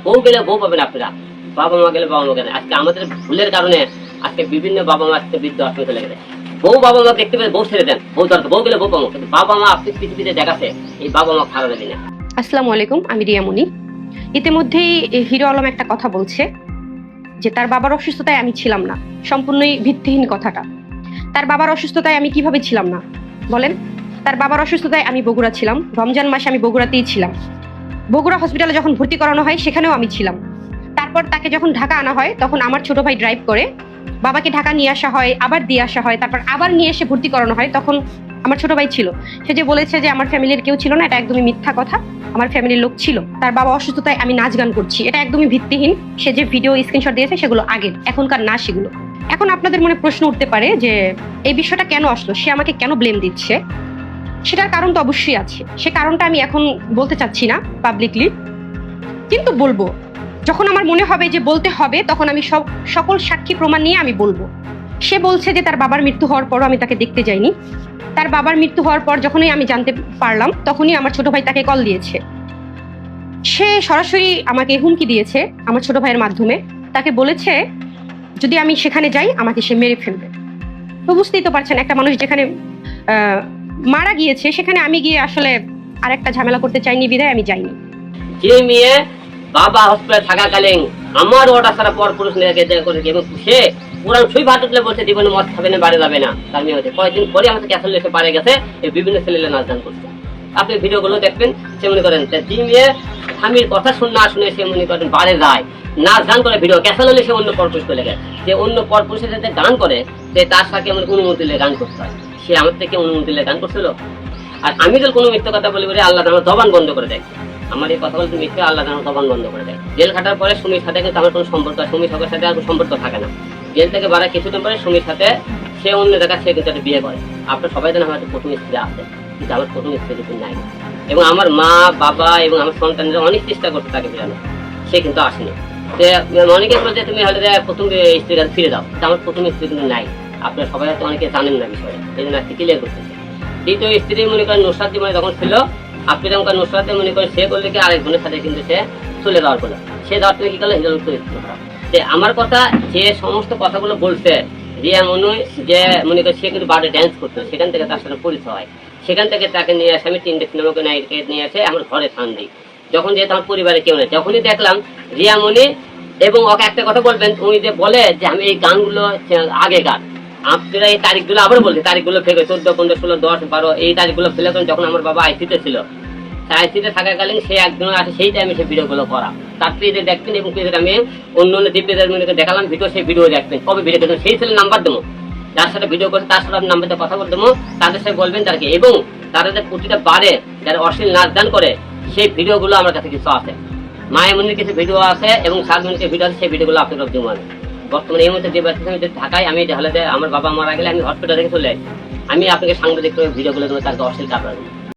বউ গেলে বউ পাবেন আপনারা, বাবা মা গেলে বাবা মা গেলে। আজকে আমাদের ভুলের কারণে আজকে বিভিন্ন বাবা মা আজকে বৃদ্ধ আশ্রমে চলে গেছে। বউ বাবা মা দেখতে পেলে বউ ছেড়ে দেন, বউ দরকার, বউ গেলে বউ পাবো, কিন্তু বাবা মা আপনি পৃথিবীতে দেখাচ্ছে এই বাবা মা খারাপ দেবে না। আসসালামু আলাইকুম, আমি রিয়ামণি। ইতিমধ্যেই হিরো আলম একটা কথা বলছে যে তার বাবার অসুস্থতায় আমি ছিলাম না। সম্পূর্ণই ভিত্তিহীন কথাটা। তার বাবার অসুস্থতায় আমি কিভাবে ছিলাম না বলেন? তার বাবার অসুস্থতায় আমি বগুড়া ছিলাম, রমজান মাসে আমি বগুড়াতেই ছিলাম। বগুড়া হসপিটালে যখন ভর্তি করানো হয় সেখানেও আমি ছিলাম। তারপর তাকে যখন ঢাকা আনা হয় তখন আমার ছোট ভাই ড্রাইভ করে বাবাকে ঢাকা নিয়ে আসা হয়, আবার দিয়ে আসা হয়, তারপর আবার নিয়ে এসে ভর্তি করানো হয়। তখন আমার ছোট ভাই ছিল। সে যে বলেছে যে আমার ফ্যামিলির কেউ ছিল না, এটা একদমই মিথ্যা কথা। আমার ফ্যামিলির লোক ছিল। তার বাবা অসুস্থতায় আমি নাচ গান করছি, এটা একদমই ভিত্তিহীন। সে যে ভিডিও স্ক্রিনশট দিয়েছে সেগুলো আগের, এখনকার না সেগুলো। এখন আপনাদের মনে প্রশ্ন উঠতে পারে যে এই বিষয়টা কেন আসলো, সে আমাকে কেন ব্লেম দিচ্ছে। সেটার কারণ তো অবশ্যই আছে। সে কারণটা আমি এখন বলতে চাচ্ছি না পাবলিকলি, কিন্তু বলবো যখন আমার মনে হবে যে বলতে হবে, তখন আমি সকল সাক্ষী প্রমাণ নিয়ে আমি বলবো। সে বলছে যে তার বাবার মৃত্যু হওয়ার পরও আমি তাকে দেখতে যাইনি। তার বাবার মৃত্যু হওয়ার পর যখনই আমি জানতে পারলাম তখনই আমার ছোট ভাই তাকে কল দিয়েছে। সে সরাসরি আমাকে হুমকি দিয়েছে আমার ছোট ভাইয়ের মাধ্যমে। তাকে বলেছে যদি আমি সেখানে যাই আমাকে সে মেরে ফেলবে। তো বুঝতেই তো পারছেন, একটা মানুষ যেখানে মারা গিয়েছে সেখানে আমি গিয়ে আসলে আরেকটা ঝামেলা করতে চাইনি বিধায় আমি যাইনি। যে মেয়ে বাবা হসপিটালে থাকাকালীন আমার অর্ডার ছাড়া পর পুরুষ নিয়ে গেছে এবং সে পুরান সুই ভাত উঠলে বলছে জীবনে মদ খাবে না, বাড়ি যাবে না। তার মেয়ে হচ্ছে কয়েকদিন পরে আমাদের ক্যাসেল এসে বাড়ি গেছে, এই বিভিন্ন ছেলেরা নাচ গান করছে। আপনি ভিডিওগুলো দেখবেন, সে মনে করেন যে মেয়ে স্বামীর কথা শুনে না শুনে সে মনে করেন বাড়ি যায়, নাচ গান করে, ভিডিও ক্যাসেল হলে সে অন্য পরপুরুষ চলে গেছে। যে অন্য পরপুরুষের সাথে গান করে, যে তার সাথে আমাদের অনুমতি দিলে গান করতে হয়, সে আমার থেকে অনুমতি দিলে গান করছিল। আর আমি যদি কোনো মিথ্যা কথা বলি আল্লাহ আমার জবান বন্ধ করে দেয়। আমার এই কথা বলতে মিথ্যে, আল্লাহ আমার জবান বন্ধ করে দেয়। জেল খাটার পরে সুমির সাথে কিন্তু আমার কোনো সম্পর্ক, সুমির সবার সাথে আর কোনো সম্পর্ক থাকে না। জেল থেকে বাড়া কিছুদিন পরে সুমির সাথে সে অন্য জায়গায় সে কিন্তু একটা বিয়ে করে। আপনার সবাই জানেন আমার প্রথম স্ত্রী আছে, কিন্তু আমার প্রথম স্ত্রী কিন্তু নাই। এবং আমার মা বাবা এবং আমার সন্তানরা অনেক চেষ্টা করতে থাকে বিরানো, সে কিন্তু আসেনি। যে অনেকে বলছে তুমি হয়তো প্রথম স্ত্রীর কাছে ফিরে যাও, কিন্তু আমার প্রথম স্ত্রী কিন্তু নাই। আপনারা সবাই হয়তো অনেকে জানেন না বিষয়ে, এই জন্য আজকে ক্লিয়ার করতেছে। দ্বিতীয় স্ত্রী মনে করেন নুসরাত জীবনে যখন ছিল, আপনি যেমন নুসরাতে মনে করেন সে করলে কি আরেক বোনের সাথে কিন্তু সে চলে যাওয়ার করলো, সে যাওয়ার থেকে কি করলো হিজল যে আমার কথা যে সমস্ত কথাগুলো বলছে রিয়া মনে যে মনে করেন সে কিন্তু বাড়ি ড্যান্স করতো, সেখান থেকে তার সাথে পরিচয় হয়। সেখান থেকে তাকে নিয়ে আসে আমি 3টে সিনেমাকে নায়িকাকে নিয়ে আসে আমার ঘরে স্থান দিই। যখন যেহেতু আমার পরিবারে কেউ নেই, যখনই দেখলাম রিয়া মনি এবং ওকে একটা কথা বলবেন, উনি যে বলে যে আমি এই গানগুলো আগে গান, আপনারা এই তারিখগুলো আবার বলছে, তারিখগুলো ফেলে 14, 15, 16, 10, 12 এই তারিখগুলো ফেলে করেন যখন আমার বাবা আইসিতে ছিল। আইসিতে থাকাকালীন সে একজন আসে, সেই টাইমে সে ভিডিওগুলো করা। তার পেজে দেখবেন এবং পেজে আমি অন্য অন্য যে পেজের দেখালাম ভিডিও, সেই ভিডিও দেখবেন। কবে ভিডিও দেখবেন সেই ছেলে নাম্বার দেবো, যার সাথে ভিডিও করছে তার সাথে আপনি নাম্বারতে কথা বলতে দেবো, তাদের সাথে বলবেন তাদেরকে। এবং তারা যে প্রতিটা বারে যারা অশ্লীল নাচ গান করে সেই ভিডিওগুলো আমার কাছে কিছু আছে, মায়েমনির কিছু ভিডিও আছে এবং সালমনির ভিডিও আছে, সেই ভিডিওগুলো আপনারা দেবো। আমি বর্তমানে এই মুহূর্তে যে ব্যবস্থা আমি ঢাকায়, আমি হলে আমার বাবা মারা গেলে আমি হসপিটাল থেকে চলে আসি, আমি আপনাকে সাংবাদিক ভিডিওগুলো দেবো, তাকে অশ্লীল কাপড় দেবো।